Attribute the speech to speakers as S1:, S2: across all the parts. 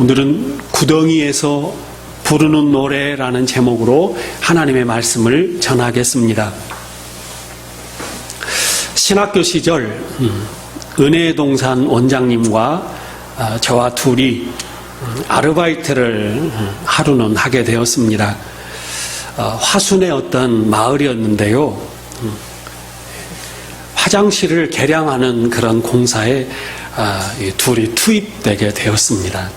S1: 오늘은 구덩이에서 부르는 노래라는 제목으로 하나님의 말씀을 전하겠습니다. 신학교 시절 은혜의 동산 원장님과 저와 둘이 아르바이트를 하루는 하게 되었습니다. 화순의 어떤 마을이었는데요. 화장실을 개량하는 그런 공사에 둘이 투입되게 되었습니다.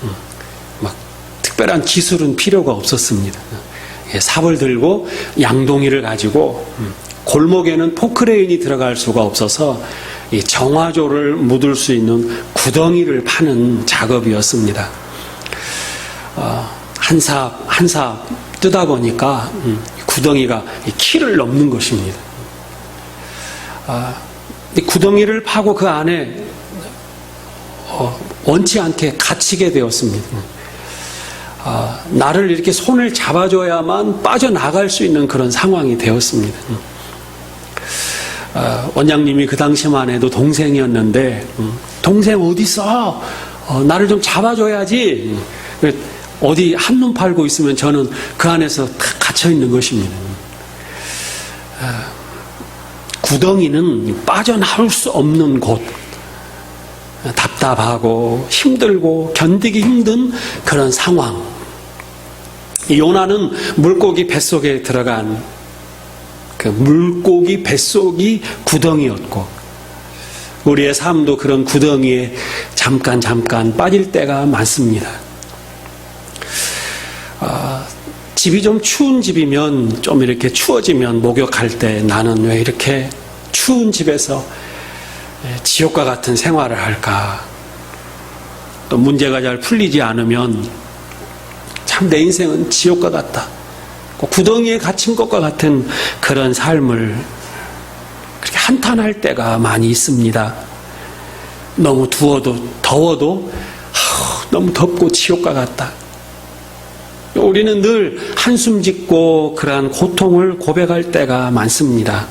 S1: 막 특별한 기술은 필요가 없었습니다. 삽을 들고 양동이를 가지고 골목에는 포크레인이 들어갈 수가 없어서 이 정화조를 묻을 수 있는 구덩이를 파는 작업이었습니다. 한 삽 뜨다 보니까 구덩이가 키를 넘는 것입니다. 이 구덩이를 파고 그 안에 원치 않게 갇히게 되었습니다. 나를 이렇게 손을 잡아줘야만 빠져나갈 수 있는 그런 상황이 되었습니다. 원장님이 그 당시만 해도 동생이었는데 동생 어디 있어? 나를 좀 잡아줘야지. 어디 한눈 팔고 있으면 저는 그 안에서 갇혀 있는 것입니다. 구덩이는 빠져나올 수 없는 곳, 답답하고 힘들고 견디기 힘든 그런 상황. 요나는 물고기 뱃속에 들어간 그 물고기 뱃속이 구덩이였고, 우리의 삶도 그런 구덩이에 잠깐 빠질 때가 많습니다. 집이 좀 추운 집이면, 좀 이렇게 추워지면 목욕할 때 나는 왜 이렇게 추운 집에서 지옥과 같은 생활을 할까? 또 문제가 잘 풀리지 않으면 참 내 인생은 지옥과 같다. 구덩이에 갇힌 것과 같은 그런 삶을 그렇게 한탄할 때가 많이 있습니다. 너무 더워도 너무 덥고 지옥과 같다. 우리는 늘 한숨 짓고 그러한 고통을 고백할 때가 많습니다.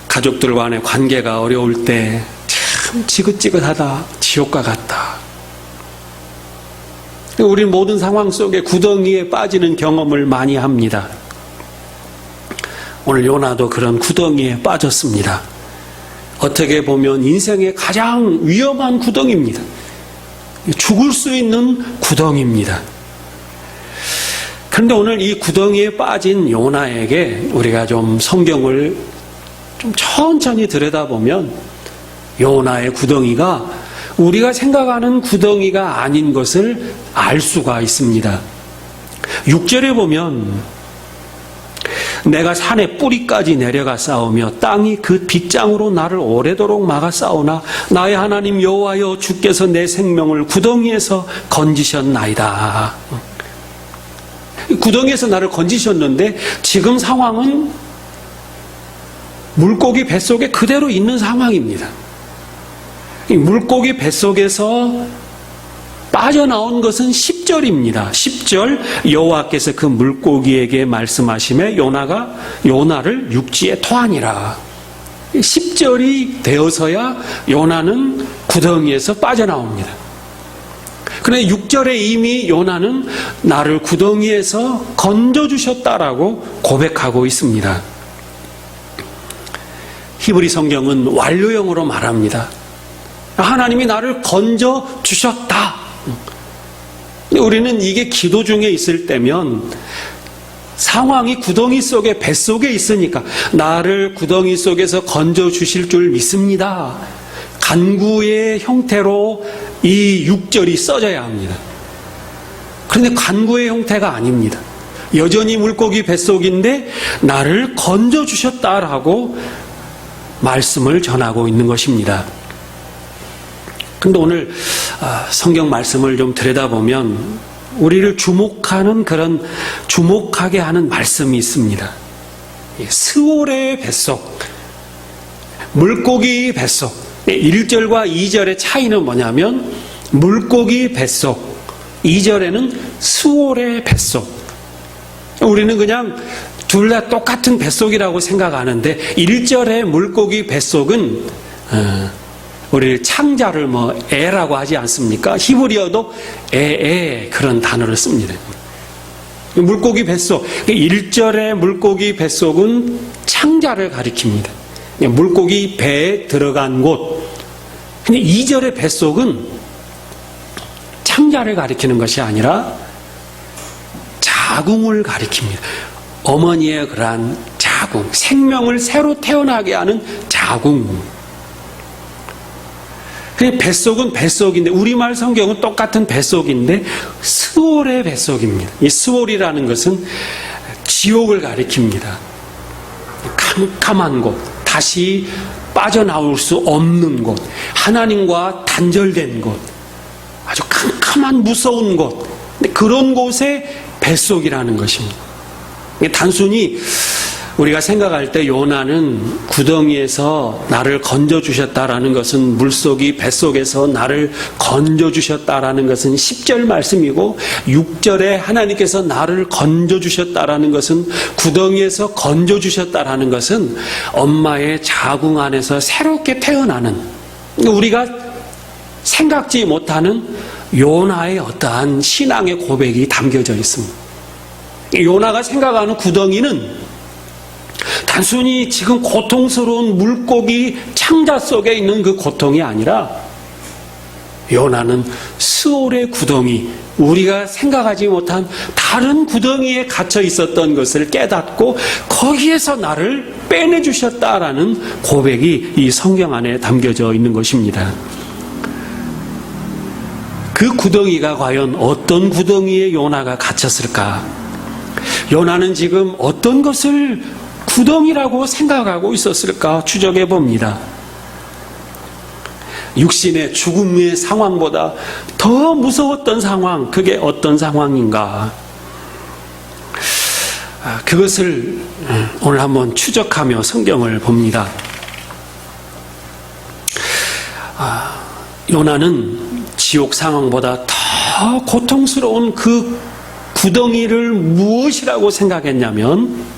S1: 가족들 간의 관계가 어려울 때 참 지긋지긋하다, 지옥과 같다. 우리는 모든 상황 속에 구덩이에 빠지는 경험을 많이 합니다. 오늘 요나도 그런 구덩이에 빠졌습니다. 어떻게 보면 인생의 가장 위험한 구덩이입니다. 죽을 수 있는 구덩이입니다. 그런데 오늘 이 구덩이에 빠진 요나에게 우리가 좀 성경을 좀 천천히 들여다보면 요나의 구덩이가 우리가 생각하는 구덩이가 아닌 것을 알 수가 있습니다. 6절에 보면 내가 산의 뿌리까지 내려가 싸우며 땅이 그 빗장으로 나를 오래도록 막아 싸우나 나의 하나님 여호와여 주께서 내 생명을 구덩이에서 건지셨나이다. 구덩이에서 나를 건지셨는데 지금 상황은 물고기 뱃속에 그대로 있는 상황입니다. 이 물고기 뱃속에서 빠져나온 것은 10절입니다. 10절 여호와께서 그 물고기에게 말씀하시매 요나를 육지에 토하니라. 10절이 되어서야 요나는 구덩이에서 빠져나옵니다. 그런데 6절에 이미 요나는 나를 구덩이에서 건져주셨다라고 고백하고 있습니다. 히브리 성경은 완료형으로 말합니다. 하나님이 나를 건져주셨다. 우리는 이게 기도 중에 있을 때면 상황이 구덩이 속에 뱃속에 있으니까 나를 구덩이 속에서 건져주실 줄 믿습니다. 간구의 형태로 이 6절이 써져야 합니다. 그런데 간구의 형태가 아닙니다. 여전히 물고기 뱃속인데 나를 건져주셨다라고 말씀을 전하고 있는 것입니다. 그런데 오늘 성경 말씀을 좀 들여다보면 우리를 주목하게 하는 말씀이 있습니다. 스올의 뱃속, 물고기 뱃속. 1절과 2절의 차이는 뭐냐면 물고기 뱃속, 2절에는 스올의 뱃속. 우리는 그냥 둘 다 똑같은 뱃속이라고 생각하는데 1절의 물고기 뱃속은 우리 창자를 에라고 하지 않습니까? 히브리어도 에에 그런 단어를 씁니다. 물고기 뱃속, 1절의 물고기 뱃속은 창자를 가리킵니다. 물고기 배에 들어간 곳. 근데 2절의 뱃속은 창자를 가리키는 것이 아니라 자궁을 가리킵니다. 어머니의 그러한 자궁, 생명을 새로 태어나게 하는 자궁. 뱃속은 뱃속인데, 우리말 성경은 똑같은 뱃속인데 스올의 뱃속입니다. 이 스올이라는 것은 지옥을 가리킵니다. 캄캄한 곳, 다시 빠져나올 수 없는 곳, 하나님과 단절된 곳, 아주 캄캄한 무서운 곳, 그런 곳에 뱃속이라는 것입니다. 단순히 우리가 생각할 때 요나는 구덩이에서 나를 건져주셨다라는 것은, 물속이 뱃속에서 나를 건져주셨다라는 것은 10절 말씀이고, 6절에 하나님께서 나를 건져주셨다라는 것은, 구덩이에서 건져주셨다라는 것은 엄마의 자궁 안에서 새롭게 태어나는, 우리가 생각지 못하는 요나의 어떠한 신앙의 고백이 담겨져 있습니다. 요나가 생각하는 구덩이는 단순히 지금 고통스러운 물고기 창자 속에 있는 그 고통이 아니라, 요나는 스올의 구덩이, 우리가 생각하지 못한 다른 구덩이에 갇혀 있었던 것을 깨닫고 거기에서 나를 빼내주셨다라는 고백이 이 성경 안에 담겨져 있는 것입니다. 그 구덩이가 과연 어떤 구덩이에 요나가 갇혔을까? 요나는 지금 어떤 것을 구덩이라고 생각하고 있었을까 추적해 봅니다. 육신의 죽음의 상황보다 더 무서웠던 상황, 그게 어떤 상황인가? 그것을 오늘 한번 추적하며 성경을 봅니다. 요나는 지옥 상황보다 더 고통스러운 그 구덩이를 무엇이라고 생각했냐면,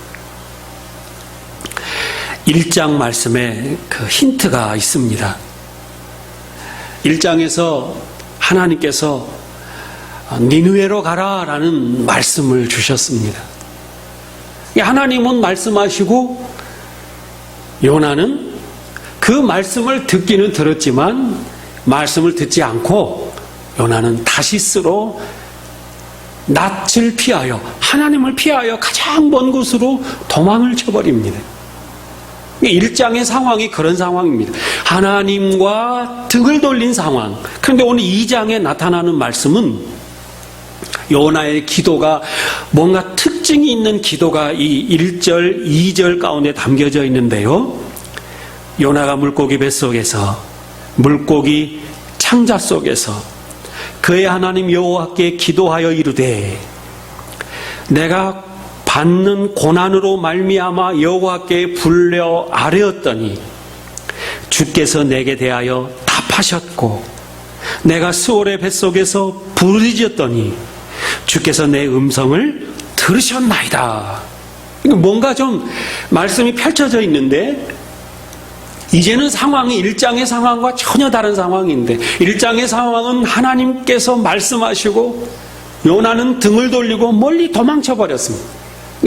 S1: 1장 말씀에 그 힌트가 있습니다. 1장에서 하나님께서 니느웨로 가라라는 말씀을 주셨습니다. 하나님은 말씀하시고 요나는 그 말씀을 듣기는 들었지만 말씀을 듣지 않고 요나는 다시스로 낯을 피하여, 하나님을 피하여 가장 먼 곳으로 도망을 쳐버립니다. 1장의 상황이 그런 상황입니다. 하나님과 등을 돌린 상황. 그런데 오늘 2장에 나타나는 말씀은 요나의 기도가 뭔가 특징이 있는 기도가 이 1절, 2절 가운데 담겨져 있는데요. 요나가 물고기 뱃속에서, 물고기 창자 속에서 그의 하나님 여호와께 기도하여 이르되, 내가 받는 고난으로 말미암아 여호와께 불려 아뢰었더니 주께서 내게 대하여 답하셨고, 내가 스올의 뱃속에서 부르짖었더니 주께서 내 음성을 들으셨나이다. 뭔가 좀 말씀이 펼쳐져 있는데, 이제는 상황이 1장의 상황과 전혀 다른 상황인데, 1장의 상황은 하나님께서 말씀하시고 요나는 등을 돌리고 멀리 도망쳐 버렸습니다.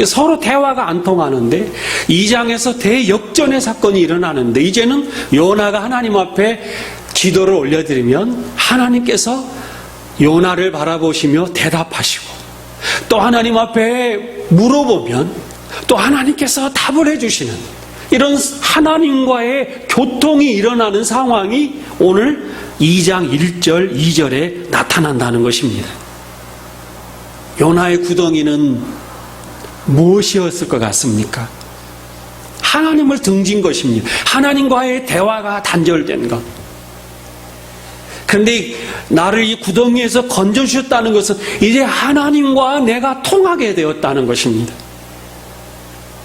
S1: 서로 대화가 안 통하는데, 2장에서 대역전의 사건이 일어나는데, 이제는 요나가 하나님 앞에 기도를 올려드리면 하나님께서 요나를 바라보시며 대답하시고, 또 하나님 앞에 물어보면 또 하나님께서 답을 해주시는, 이런 하나님과의 교통이 일어나는 상황이 오늘 2장 1절 2절에 나타난다는 것입니다. 요나의 구덩이는 무엇이었을 것 같습니까? 하나님을 등진 것입니다. 하나님과의 대화가 단절된 것. 그런데 나를 이 구덩이에서 건져주셨다는 것은 이제 하나님과 내가 통하게 되었다는 것입니다.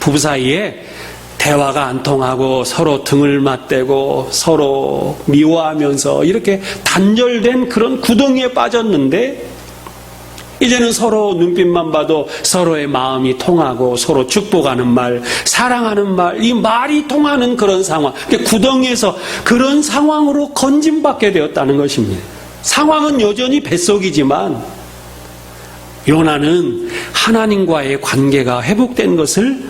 S1: 부부 사이에 대화가 안 통하고 서로 등을 맞대고 서로 미워하면서 이렇게 단절된 그런 구덩이에 빠졌는데, 이제는 서로 눈빛만 봐도 서로의 마음이 통하고 서로 축복하는 말, 사랑하는 말, 이 말이 통하는 그런 상황. 구덩이에서 그런 상황으로 건짐받게 되었다는 것입니다. 상황은 여전히 뱃속이지만 요나는 하나님과의 관계가 회복된 것을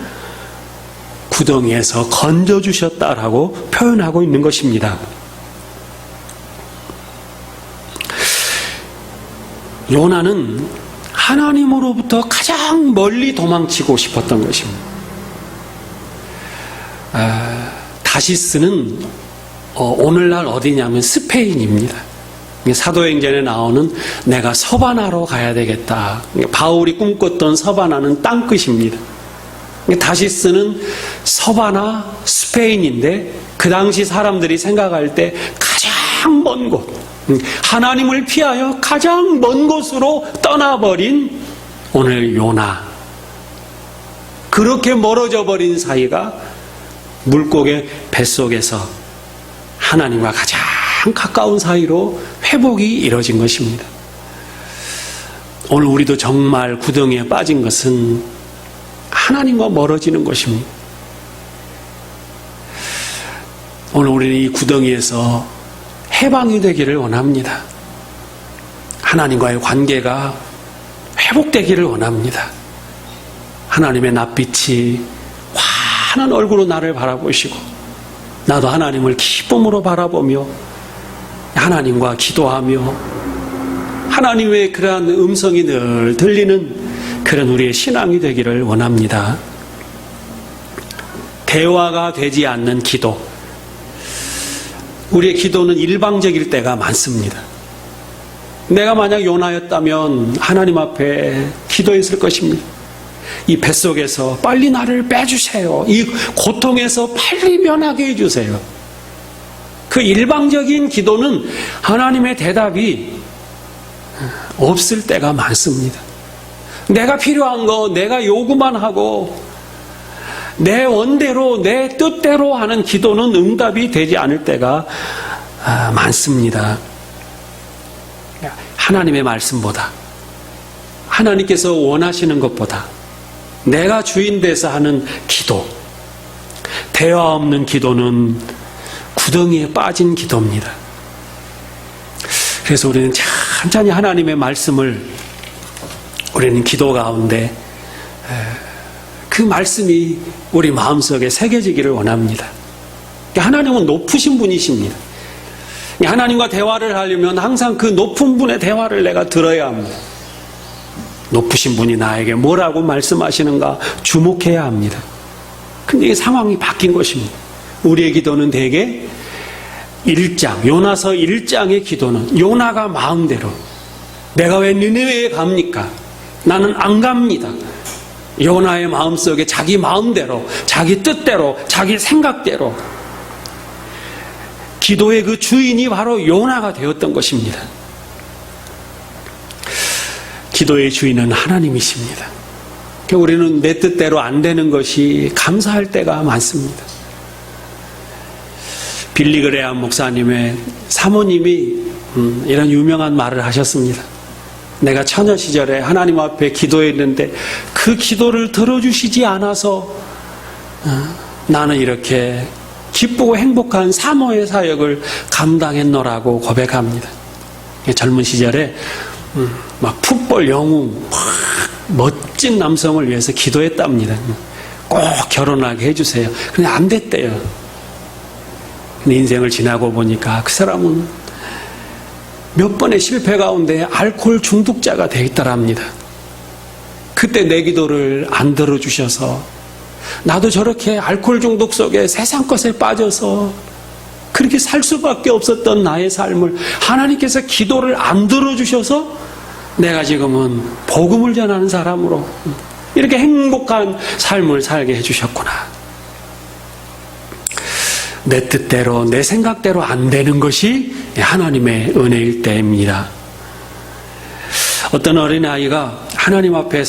S1: 구덩이에서 건져주셨다라고 표현하고 있는 것입니다. 요나는 하나님으로부터 가장 멀리 도망치고 싶었던 것입니다. 다시스는 오늘날 어디냐면 스페인입니다. 사도행전에 나오는 내가 서바나로 가야 되겠다. 바울이 꿈꿨던 서바나는 땅끝입니다. 다시스는 서바나 스페인인데 그 당시 사람들이 생각할 때 가장 먼 곳, 하나님을 피하여 가장 먼 곳으로 떠나버린 오늘 요나. 그렇게 멀어져 버린 사이가 물고기 뱃속에서 하나님과 가장 가까운 사이로 회복이 이루어진 것입니다. 오늘 우리도 정말 구덩이에 빠진 것은 하나님과 멀어지는 것입니다. 오늘 우리는 이 구덩이에서 해방이 되기를 원합니다. 하나님과의 관계가 회복되기를 원합니다. 하나님의 낯빛이 환한 얼굴로 나를 바라보시고 나도 하나님을 기쁨으로 바라보며 하나님과 기도하며 하나님의 그러한 음성이 늘 들리는 그런 우리의 신앙이 되기를 원합니다. 대화가 되지 않는 기도. 우리의 기도는 일방적일 때가 많습니다. 내가 만약 요나였다면 하나님 앞에 기도했을 것입니다. 이 뱃속에서 빨리 나를 빼주세요. 이 고통에서 빨리 면하게 해주세요. 그 일방적인 기도는 하나님의 대답이 없을 때가 많습니다. 내가 필요한 거 내가 요구만 하고 내 원대로 내 뜻대로 하는 기도는 응답이 되지 않을 때가 많습니다. 하나님의 말씀보다 하나님께서 원하시는 것보다 내가 주인 돼서 하는 기도, 대화 없는 기도는 구덩이에 빠진 기도입니다. 그래서 우리는 천천히 하나님의 말씀을 우리는 기도 가운데 그 말씀이 우리 마음속에 새겨지기를 원합니다. 하나님은 높으신 분이십니다. 하나님과 대화를 하려면 항상 그 높은 분의 대화를 내가 들어야 합니다. 높으신 분이 나에게 뭐라고 말씀하시는가 주목해야 합니다. 근데 이 상황이 바뀐 것입니다. 우리의 기도는 대개 1장, 요나서 1장의 기도는 요나가 마음대로 내가 왜 니느웨에 갑니까? 나는 안 갑니다. 요나의 마음속에 자기 마음대로, 자기 뜻대로, 자기 생각대로 기도의 그 주인이 바로 요나가 되었던 것입니다. 기도의 주인은 하나님이십니다. 우리는 내 뜻대로 안 되는 것이 감사할 때가 많습니다. 빌리 그레암 목사님의 사모님이 이런 유명한 말을 하셨습니다. 내가 처녀 시절에 하나님 앞에 기도했는데 그 기도를 들어주시지 않아서 나는 이렇게 기쁘고 행복한 사모의 사역을 감당했노라고 고백합니다. 젊은 시절에 막 풋볼 영웅 멋진 남성을 위해서 기도했답니다. 꼭 결혼하게 해주세요. 근데 안 됐대요. 근데 인생을 지나고 보니까 그 사람은 몇 번의 실패 가운데 알코올 중독자가 되어 있더랍니다. 그때 내 기도를 안 들어주셔서 나도 저렇게 알코올 중독 속에 세상 것에 빠져서 그렇게 살 수밖에 없었던 나의 삶을 하나님께서 기도를 안 들어주셔서 내가 지금은 복음을 전하는 사람으로 이렇게 행복한 삶을 살게 해주셨구나. 내 뜻대로 내 생각대로 안 되는 것이 하나님의 은혜일 때입니다. 어떤 어린아이가 하나님 앞에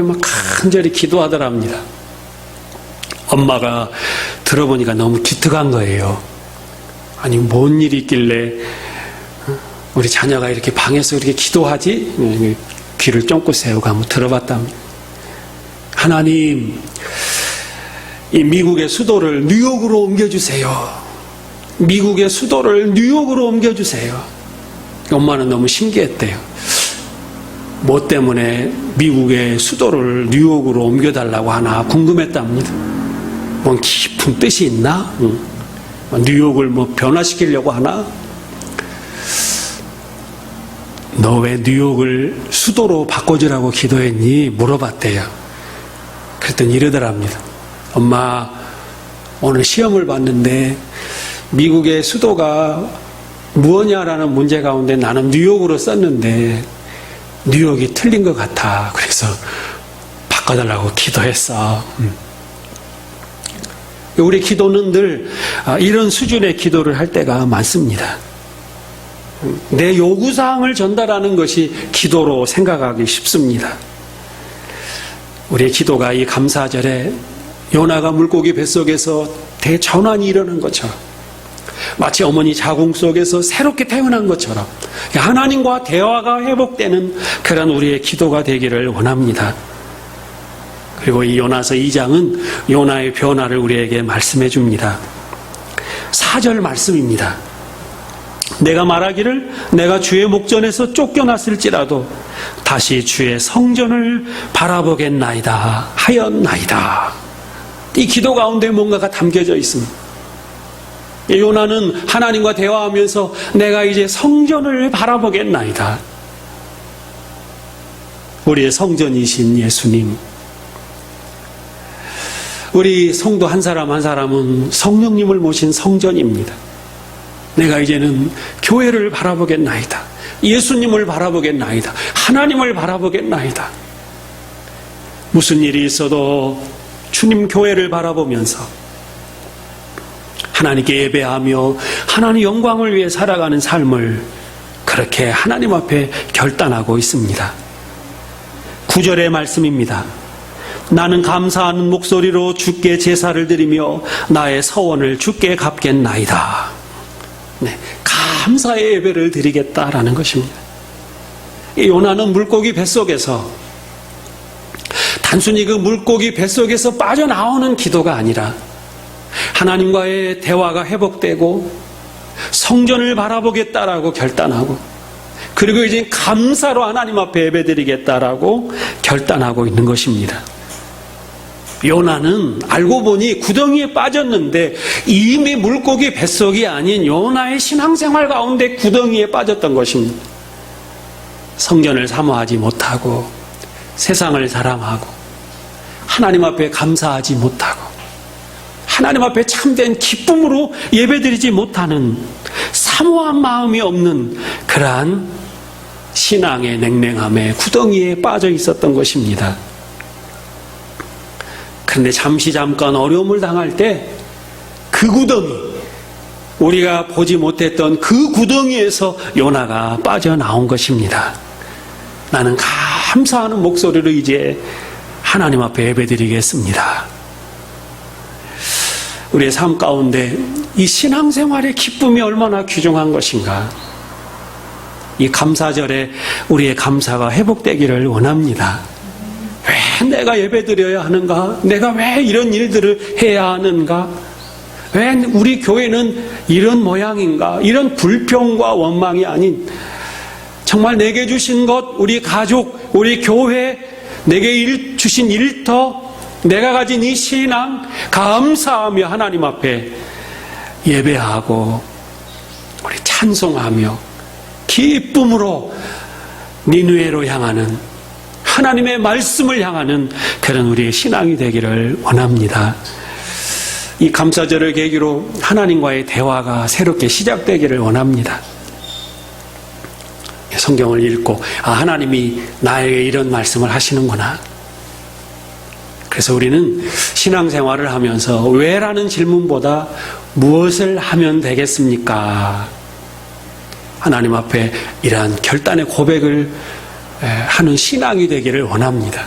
S1: 막 간절히 기도하더랍니다. 엄마가 들어보니까 너무 기특한 거예요. 아니 뭔 일이 있길래 우리 자녀가 이렇게 방에서 이렇게 기도하지? 귀를 쫑긋 세우고 한번 들어봤답니다. 하나님, 이 미국의 수도를 뉴욕으로 옮겨주세요. 미국의 수도를 뉴욕으로 옮겨주세요. 엄마는 너무 신기했대요. 뭐 때문에 미국의 수도를 뉴욕으로 옮겨달라고 하나 궁금했답니다. 뭔 깊은 뜻이 있나? 뉴욕을 뭐 변화시키려고 하나? 너 왜 뉴욕을 수도로 바꿔주라고 기도했니? 물어봤대요. 그랬더니 이러더랍니다. 엄마, 오늘 시험을 봤는데 미국의 수도가 무엇냐라는 문제 가운데 나는 뉴욕으로 썼는데 뉴욕이 틀린 것 같아. 그래서 바꿔달라고 기도했어. 우리 기도는 늘 이런 수준의 기도를 할 때가 많습니다. 내 요구사항을 전달하는 것이 기도로 생각하기 쉽습니다. 우리의 기도가 이 감사절에 요나가 물고기 뱃속에서 대전환이 일어난 것처럼, 마치 어머니 자궁 속에서 새롭게 태어난 것처럼 하나님과 대화가 회복되는 그런 우리의 기도가 되기를 원합니다. 그리고 이 요나서 2장은 요나의 변화를 우리에게 말씀해 줍니다. 4절 말씀입니다. 내가 말하기를 내가 주의 목전에서 쫓겨났을지라도 다시 주의 성전을 바라보겠나이다 하였나이다. 이 기도 가운데 뭔가가 담겨져 있습니다. 요나는 하나님과 대화하면서 내가 이제 성전을 바라보겠나이다. 우리의 성전이신 예수님, 우리 성도 한 사람 한 사람은 성령님을 모신 성전입니다. 내가 이제는 교회를 바라보겠나이다. 예수님을 바라보겠나이다. 하나님을 바라보겠나이다. 무슨 일이 있어도 주님 교회를 바라보면서 하나님께 예배하며 하나님 영광을 위해 살아가는 삶을 그렇게 하나님 앞에 결단하고 있습니다. 9절의 말씀입니다. 나는 감사하는 목소리로 주께 제사를 드리며 나의 서원을 주께 갚겠나이다. 네, 감사의 예배를 드리겠다라는 것입니다. 이 요나는 물고기 뱃속에서 단순히 그 물고기 뱃속에서 빠져나오는 기도가 아니라 하나님과의 대화가 회복되고 성전을 바라보겠다라고 결단하고, 그리고 이제 감사로 하나님 앞에 예배드리겠다라고 결단하고 있는 것입니다. 요나는 알고 보니 구덩이에 빠졌는데 이미 물고기 뱃속이 아닌 요나의 신앙생활 가운데 구덩이에 빠졌던 것입니다. 성전을 사모하지 못하고 세상을 사랑하고 하나님 앞에 감사하지 못하고 하나님 앞에 참된 기쁨으로 예배드리지 못하는 사모한 마음이 없는 그러한 신앙의 냉랭함에 구덩이에 빠져 있었던 것입니다. 그런데 잠깐 어려움을 당할 때 그 구덩이, 우리가 보지 못했던 그 구덩이에서 요나가 빠져나온 것입니다. 나는 감사하는 목소리로 이제 하나님 앞에 예배드리겠습니다. 우리의 삶 가운데 이 신앙생활의 기쁨이 얼마나 귀중한 것인가. 이 감사절에 우리의 감사가 회복되기를 원합니다. 왜 내가 예배드려야 하는가? 내가 왜 이런 일들을 해야 하는가? 왜 우리 교회는 이런 모양인가? 이런 불평과 원망이 아닌 정말 내게 주신 것, 우리 가족, 우리 교회, 내게 주신 일터, 내가 가진 이 신앙 감사하며 하나님 앞에 예배하고 우리 찬송하며 기쁨으로 니느웨로 향하는 하나님의 말씀을 향하는 그런 우리의 신앙이 되기를 원합니다. 이 감사절을 계기로 하나님과의 대화가 새롭게 시작되기를 원합니다. 성경을 읽고 하나님이 나에게 이런 말씀을 하시는구나. 그래서 우리는 신앙생활을 하면서 왜라는 질문보다 무엇을 하면 되겠습니까? 하나님 앞에 이러한 결단의 고백을 하는 신앙이 되기를 원합니다.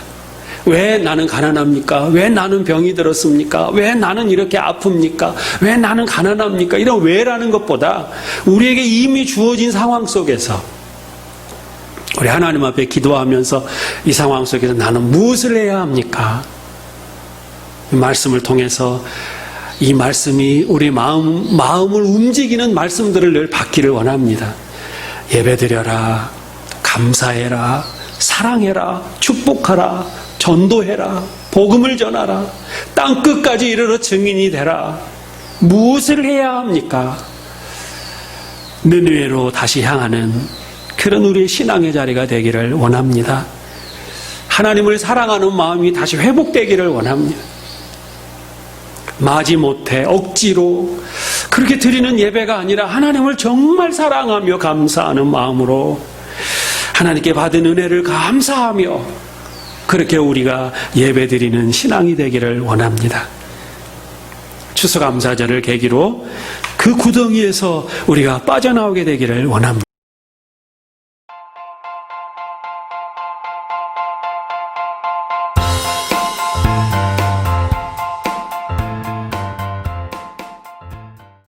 S1: 왜 나는 가난합니까? 왜 나는 병이 들었습니까? 왜 나는 이렇게 아픕니까? 왜 나는 가난합니까? 이런 왜라는 것보다 우리에게 이미 주어진 상황 속에서 우리 하나님 앞에 기도하면서 이 상황 속에서 나는 무엇을 해야 합니까? 이 말씀을 통해서 이 말씀이 우리 마음을 움직이는 말씀들을 늘 받기를 원합니다. 예배드려라, 감사해라, 사랑해라, 축복하라, 전도해라, 복음을 전하라, 땅끝까지 이르러 증인이 되라. 무엇을 해야 합니까? 느느웨로 다시 향하는 그런 우리의 신앙의 자리가 되기를 원합니다. 하나님을 사랑하는 마음이 다시 회복되기를 원합니다. 마지못해 억지로 그렇게 드리는 예배가 아니라 하나님을 정말 사랑하며 감사하는 마음으로 하나님께 받은 은혜를 감사하며 그렇게 우리가 예배드리는 신앙이 되기를 원합니다. 추수감사절을 계기로 그 구덩이에서 우리가 빠져나오게 되기를 원합니다.